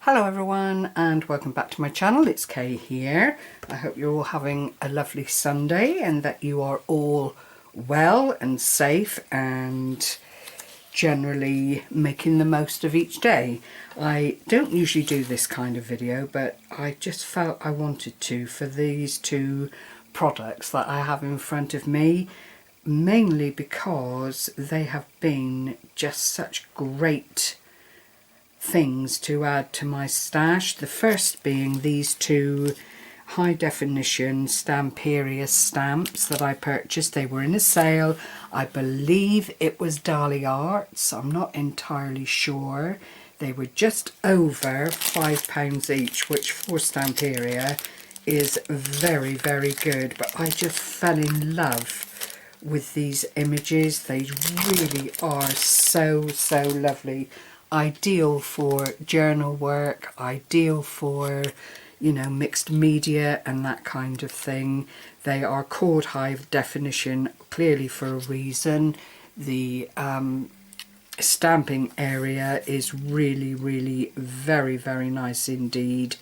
Hello everyone and welcome back to my channel. It's Kay here. I hope you're all having a lovely Sunday and that you are all well and safe and generally making the most of each day. I don't usually do this kind of video, but I just felt I wanted to for these two products that I have in front of me, mainly because they have been just such great things to add to my stash. The first being these two high definition Stamperia stamps that I purchased. They were in a sale. I believe it was Daliart's. I'm not entirely sure. They were just over £5 each, which for Stamperia is very, very good. But I just fell in love with these images. They really are so lovely. Ideal for journal work, ideal for, you know, mixed media and that kind of thing. They are called high definition clearly for a reason. The stamping area is really very nice indeed.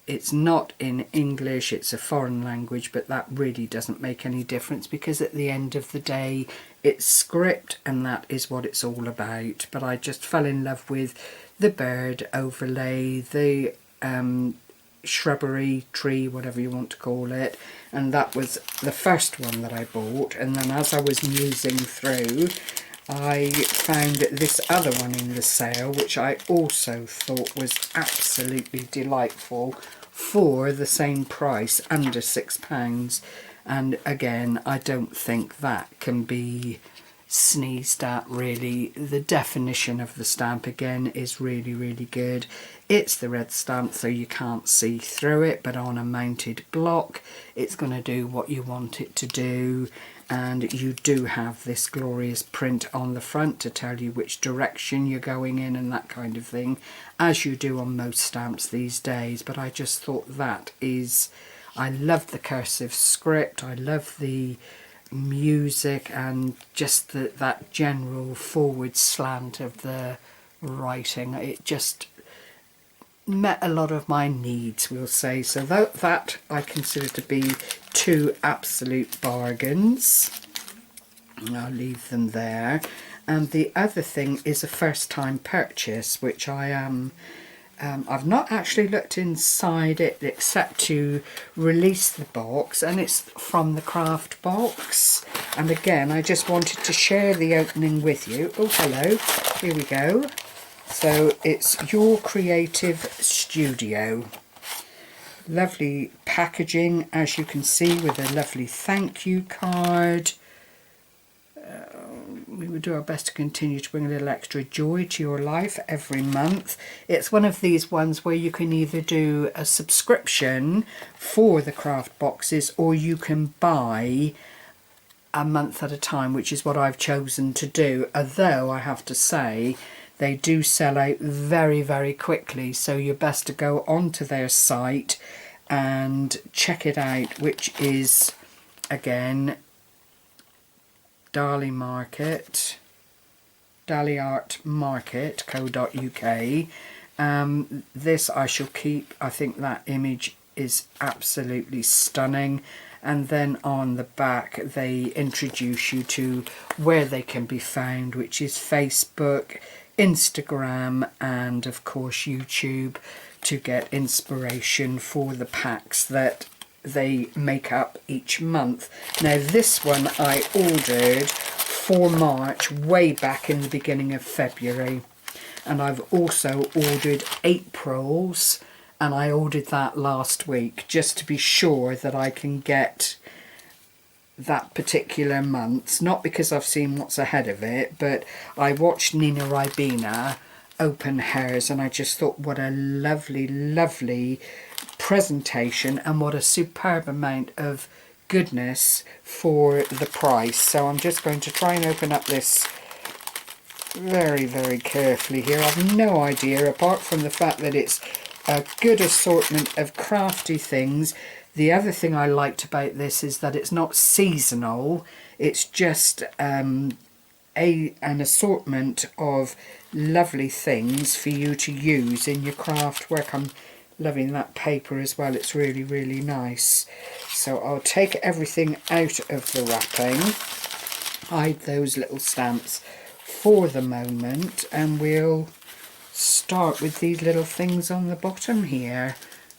It's not in English, it's a foreign language, but that really doesn't make any difference because at the end of the day it's script and that is what it's all about. But I just fell in love with the bird overlay, the shrubbery, tree, whatever you want to call it, and that was the first one that I bought. And then as I was musing through, I found this other one in the sale, which I also thought was absolutely delightful for the same price, under £6. And again, I don't think that can be sneezed at really. The definition of the stamp again is really good. It's the red stamp, so you can't see through it, but on a mounted block it's going to do what you want it to do. And you do have this glorious print on the front to tell you which direction you're going in and that kind of thing, as you do on most stamps these days. But I just thought that is, I love the cursive script, I love the music and just that general forward slant of the writing. It just met a lot of my needs, we'll say. So that I consider to be two absolute bargains. I'll leave them there. And the other thing is a first time purchase, which I am I've not actually looked inside it except to release the box, and it's from the craft box. And again, I just wanted to share the opening with you. Oh, hello, here we go. So it's Your Creative Studio. Lovely packaging, as you can see, with a lovely thank you card. We will do our best to continue to bring a little extra joy to your life every month. It's one of these ones where you can either do a subscription for the craft boxes or you can buy a month at a time, which is what I've chosen to do. Although I have to say, they do sell out very quickly, so you're best to go onto their site and check it out, which is again Daliartmarket, Daliartmarket.co.uk. This I shall keep. I think that image is absolutely stunning. And then on the back they introduce you to where they can be found, which is Facebook, Instagram and of course YouTube, to get inspiration for the packs that they make up each month. Now this one I ordered for March way back in the beginning of February, and I've also ordered April's, and I ordered that last week just to be sure that I can get that particular month's, not because I've seen what's ahead of it, but I watched Nina Ribena open hers and I just thought what a lovely presentation and what a superb amount of goodness for the price. So I'm just going to try and open up this very carefully here. I've no idea, apart from the fact that it's a good assortment of crafty things. The other thing I liked about this is that it's not seasonal, it's just an assortment of lovely things for you to use in your craft work. I'm loving that paper as well, it's really, really nice. So I'll take everything out of the wrapping, hide those little stamps for the moment, and we'll start with these little things on the bottom here,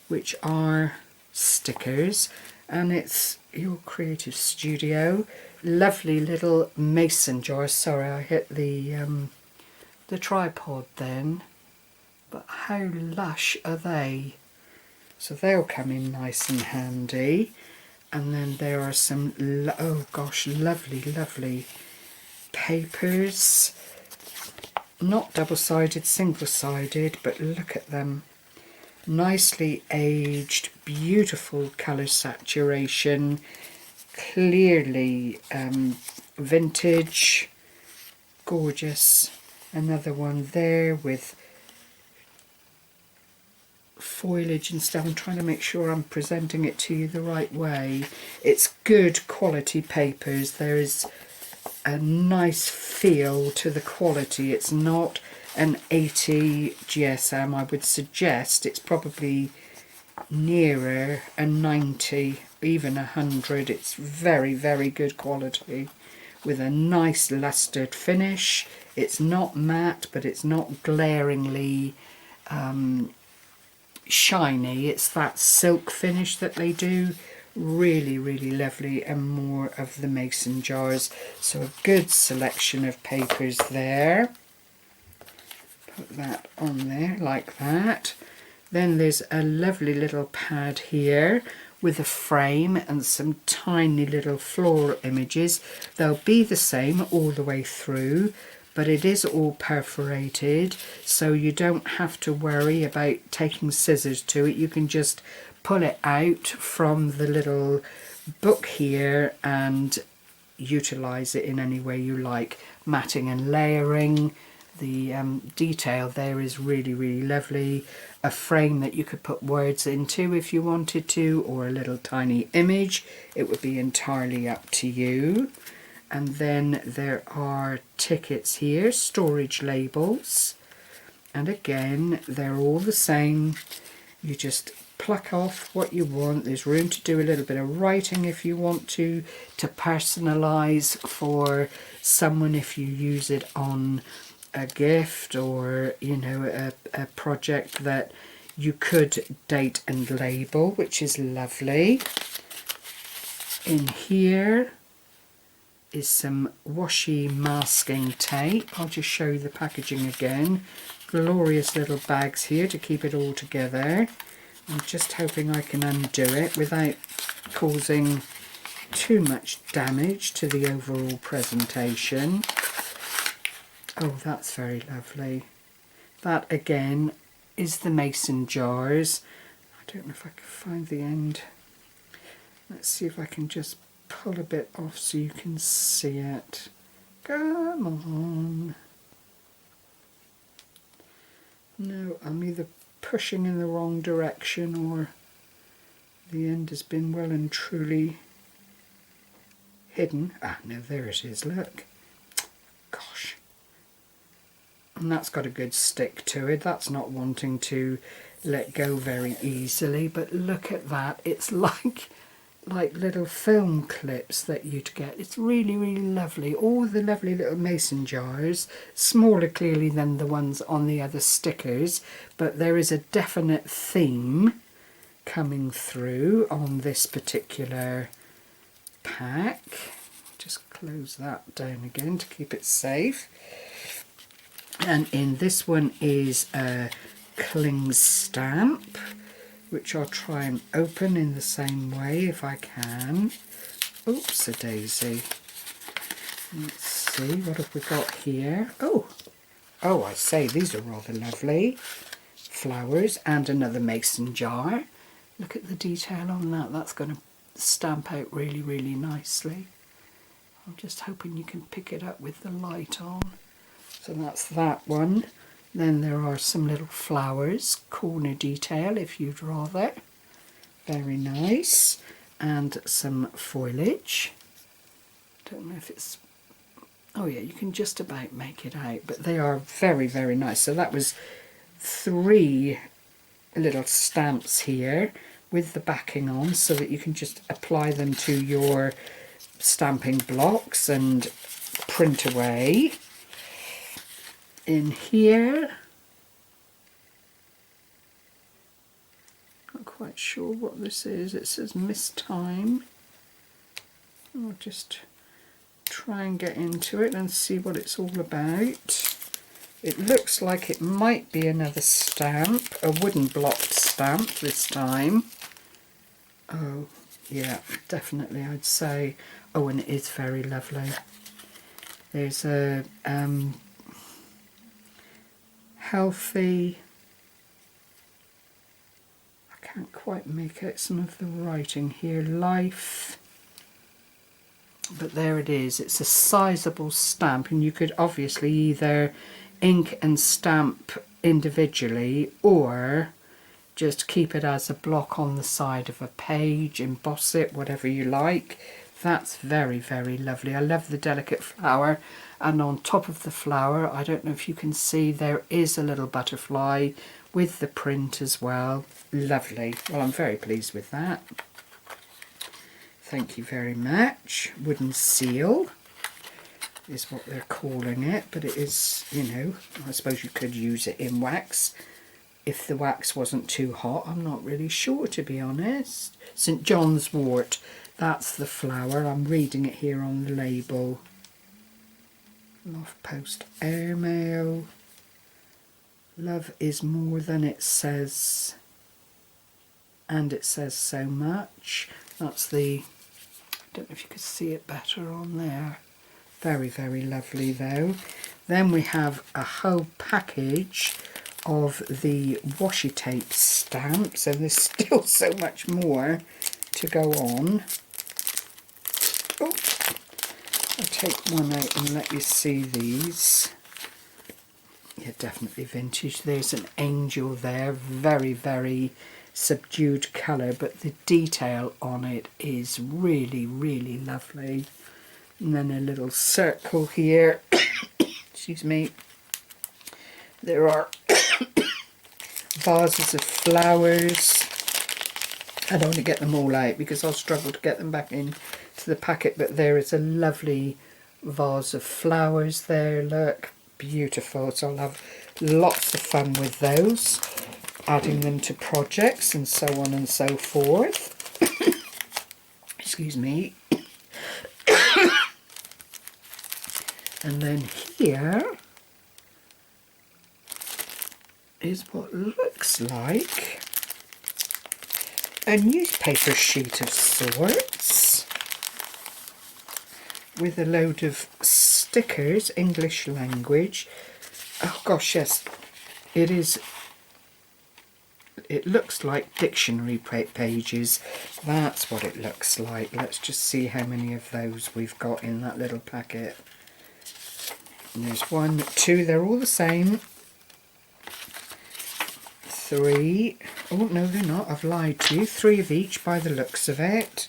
which are stickers, and it's Your Creative Studio. Lovely little mason jars. Sorry, I hit the tripod then, but how lush are they? So they'll come in nice and handy. And then there are some, oh gosh, lovely, lovely papers. Not double-sided, single-sided, but look at them. Nicely aged, beautiful colour saturation, clearly vintage, gorgeous. Another one there with foliage and stuff. I'm trying to make sure I'm presenting it to you the right way. It's good quality papers. There is a nice feel to the quality. It's not an 80 GSM. I would suggest it's probably nearer a 90, even 100. It's very, very good quality with a nice lustered finish. It's not matte, but it's not glaringly shiny. It's that silk finish that they do. Really, really lovely, and more of the mason jars. So a good selection of papers there. Put that on there like that. Then there's a lovely little pad here with a frame and some tiny little floral images. They'll be the same all the way through, but it is all perforated, so you don't have to worry about taking scissors to it. You can just pull it out from the little book here and utilize it in any way you like. Matting and layering. The detail there is really, really lovely. A frame that you could put words into if you wanted to, or a little tiny image. It would be entirely up to you. And then there are tickets here, storage labels. And again, they're all the same. You just pluck off what you want. There's room to do a little bit of writing if you want to personalise for someone if you use it on a gift, or you know, a project that you could date and label, which is lovely. In here is some washi masking tape. I'll just show you the packaging again. Glorious little bags here to keep it all together. I'm just hoping I can undo it without causing too much damage to the overall presentation. Oh, that's very lovely. That again is the mason jars. I don't know if I can find the end. Let's see if I can just pull a bit off so you can see it. Come on. No, I'm either pushing in the wrong direction or the end has been well and truly hidden. Ah, no, there it is, look. Gosh. And that's got a good stick to it. That's not wanting to let go very easily, but look at that. It's like little film clips that you'd get. It's really, really lovely. All the lovely little mason jars, smaller clearly than the ones on the other stickers, but there is a definite theme coming through on this particular pack. Just close that down again to keep it safe. And in this one is a cling stamp, which I'll try and open in the same way if I can. Oops, a daisy. Let's see, what have we got here? Oh, I say, these are rather lovely. Flowers and another mason jar. Look at the detail on that. That's going to stamp out really, really nicely. I'm just hoping you can pick it up with the light on. So that's that one. Then there are some little flowers, corner detail if you'd rather. Very nice. And some foliage. Don't know if it's Oh yeah, you can just about make it out, but they are very, very nice. So that was 3 little stamps here with the backing on, so that you can just apply them to your stamping blocks and print away. In here, not quite sure what this is. It says Miss Time. I'll just try and get into it and see what it's all about. It looks like it might be another stamp, a wooden blocked stamp this time. Oh yeah, definitely I'd say. Oh, and it is very lovely. There's a healthy, I can't quite make out some of the writing here, life. But there it is. It's a sizable stamp, and you could obviously either ink and stamp individually or just keep it as a block on the side of a page, emboss it, whatever you like. That's very, very lovely. I love the delicate flower, and on top of the flower, I don't know if you can see, there is a little butterfly with the print as well. Lovely. Well, I'm very pleased with that. Thank you very much. Wooden seal is what they're calling it, but it is, you know, I suppose you could use it in wax if the wax wasn't too hot. I'm not really sure, to be honest. St. John's wort, that's the flower. I'm reading it here on the label. Loft post airmail. Love is more than it says, and it says so much. That's the, I don't know if you could see it better on there. Very, very lovely though. Then we have a whole package of the washi tape stamps, and there's still so much more to go on. Oh, I'll take one out and let you see these. Yeah, definitely vintage. There's an angel there, very, very subdued colour, but the detail on it is really, really lovely. And then a little circle here. Excuse me. There are vases of flowers. I don't want to get them all out because I'll struggle to get them back in to the packet, but there is a lovely vase of flowers there. Look, beautiful. So I'll have lots of fun with those, adding them to projects and so on and so forth. Excuse me. And then here is what looks like a newspaper sheet of sorts with a load of stickers, English language. Oh gosh, yes, it is. It looks like dictionary pages. That's what it looks like. Let's just see how many of those we've got in that little packet. And there's 1, 2, they're all the same. 3, oh no they're not, I've lied to you. 3 of each by the looks of it.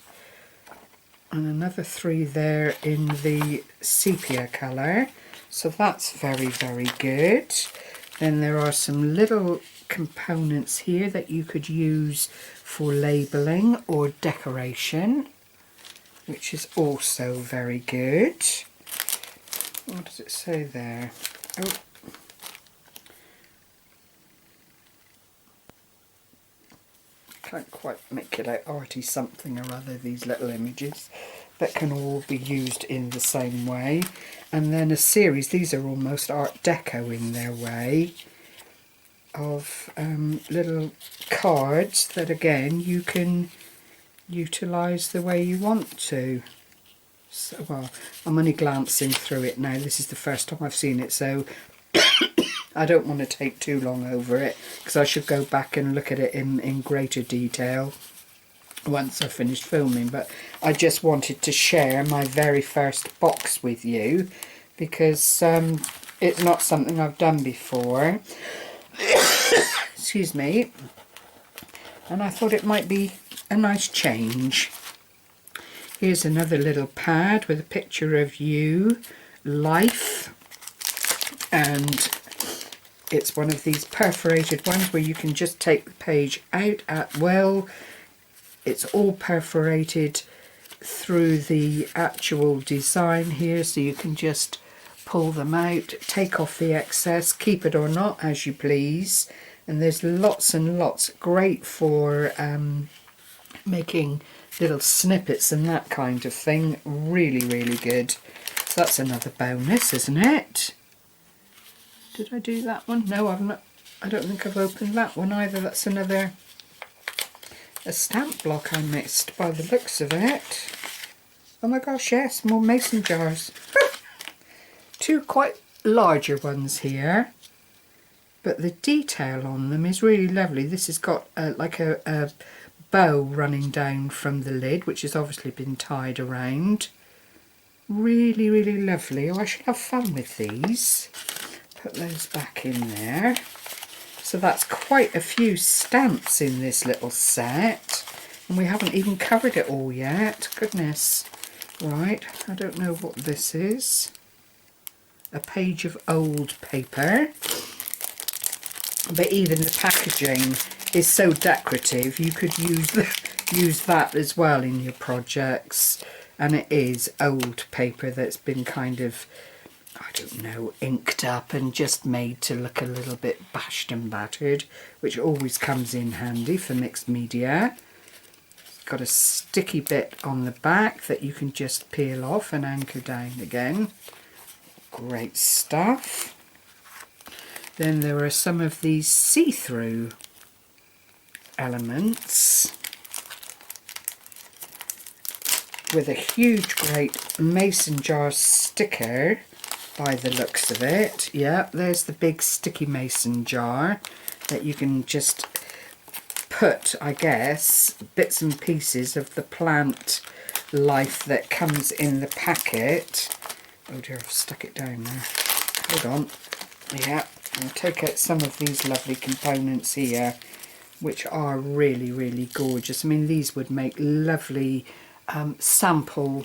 And another 3 there in the sepia colour. So that's very, very good. Then there are some little components here that you could use for labelling or decoration, which is also very good. What does it say there? Oh, can't quite make it out. Arty something or other, these little images that can all be used in the same way. And then a series, these are almost Art Deco in their way, of little cards that again you can utilise the way you want to. So, well, I'm only glancing through it now. This is the first time I've seen it, so I don't want to take too long over it because I should go back and look at it in greater detail once I've finished filming. But I just wanted to share my very first box with you because it's not something I've done before. Excuse me. And I thought it might be a nice change. Here's another little pad with a picture of you life, and it's one of these perforated ones where you can just take the page out at will. It's all perforated through the actual design here, so you can just pull them out, take off the excess, keep it or not as you please. And there's lots and lots, great for making little snippets and that kind of thing. Really, really good. So that's another bonus, isn't it? Did I do that one? No, I've not. I don't think I've opened that one either. That's a stamp block I missed by the looks of it. Oh my gosh, yes, more mason jars. Two quite larger ones here, but the detail on them is really lovely. This has got like a bow running down from the lid, which has obviously been tied around. Really, really lovely. Oh, I should have fun with these. Put those back in there. So that's quite a few stamps in this little set, and we haven't even covered it all yet. Goodness. Right, I don't know what this is. A page of old paper. But even the packaging is so decorative, you could use that as well in your projects. And it is old paper that's been kind of, I don't know, inked up and just made to look a little bit bashed and battered, which always comes in handy for mixed media. It's got a sticky bit on the back that you can just peel off and anchor down again. Great stuff. Then there are some of these see-through elements with a huge great mason jar sticker by the looks of it. Yeah, there's the big sticky mason jar that you can just put, I guess, bits and pieces of the plant life that comes in the packet. Oh dear, I've stuck it down there. Hold on. Yeah, I'll take out some of these lovely components here, which are really, really gorgeous. I mean, these would make lovely sample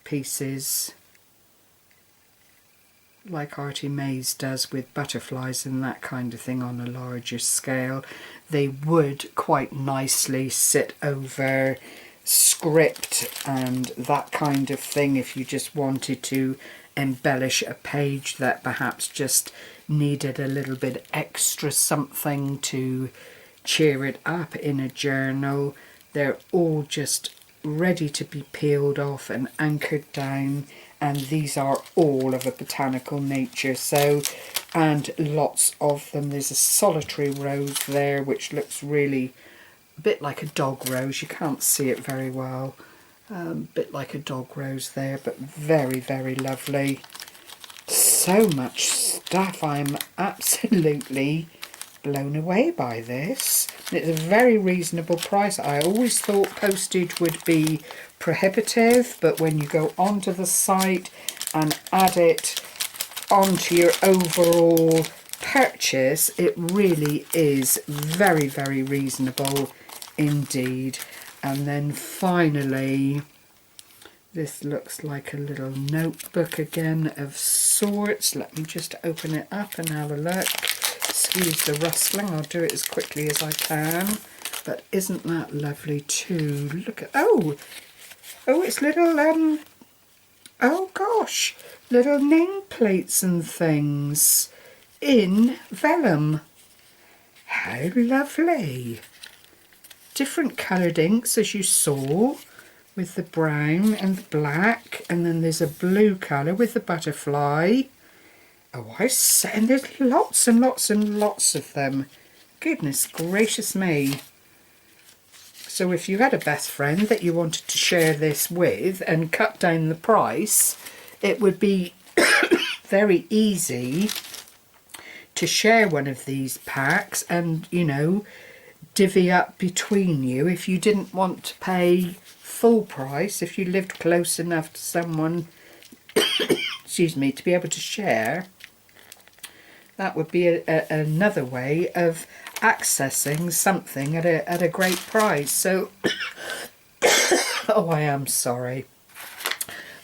pieces, like Artie Mays does with butterflies and that kind of thing on a larger scale. They would quite nicely sit over script and that kind of thing if you just wanted to embellish a page that perhaps just needed a little bit extra something to cheer it up in a journal. They're all just ready to be peeled off and anchored down, and these are all of a botanical nature, so, and lots of them. There's a solitary rose there which looks really a bit like a dog rose. You can't see it very well. Bit like a dog rose there, but very, very lovely. So much stuff. I'm absolutely blown away by this. It's a very reasonable price. I always thought postage would be prohibitive, but when you go onto the site and add it onto your overall purchase, it really is very, very reasonable indeed. And then finally, this looks like a little notebook again of sorts. Let me just open it up and have a look. Excuse the rustling, I'll do it as quickly as I can. But isn't that lovely too? Look at, oh, it's little, oh gosh, little nameplates and things in vellum. How lovely. Different coloured inks, as you saw, with the brown and the black, and then there's a blue colour with the butterfly. Oh, I say, and there's lots and lots and lots of them. Goodness gracious me. So if you had a best friend that you wanted to share this with and cut down the price, it would be very easy to share one of these packs and, you know, divvy up between you if you didn't want to pay full price, if you lived close enough to someone excuse me, to be able to share. That would be another way of accessing something at a great price. So oh, I am sorry,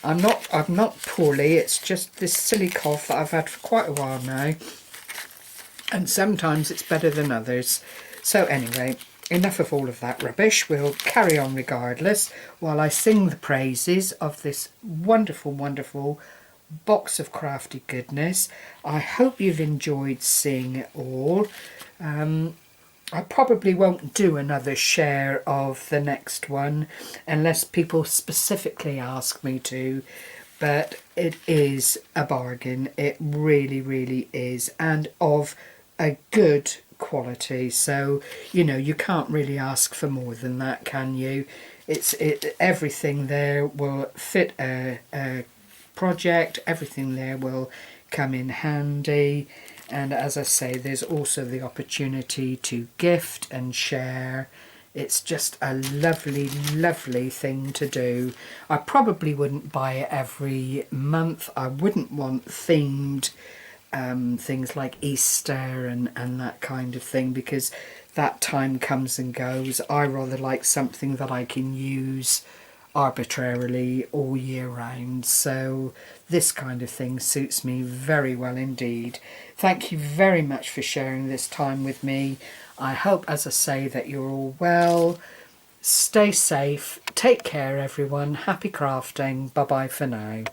I'm not poorly, it's just this silly cough that I've had for quite a while now, and sometimes it's better than others. So anyway, enough of all of that rubbish. We'll carry on regardless while I sing the praises of this wonderful, wonderful box of crafty goodness. I hope you've enjoyed seeing it all. I probably won't do another share of the next one unless people specifically ask me to, but it is a bargain. It really, really is, and of a good quality. So, you know, you can't really ask for more than that, can you? Everything there will fit a project, everything there will come in handy. And as I say, there's also the opportunity to gift and share. It's just a lovely, lovely thing to do. I probably wouldn't buy it every month. I wouldn't want themed things like Easter and that kind of thing, because that time comes and goes. I rather like something that I can use arbitrarily all year round, so this kind of thing suits me very well indeed. Thank you very much for sharing this time with me. I hope, as I say, that you're all well. Stay safe, take care everyone, happy crafting, bye bye for now.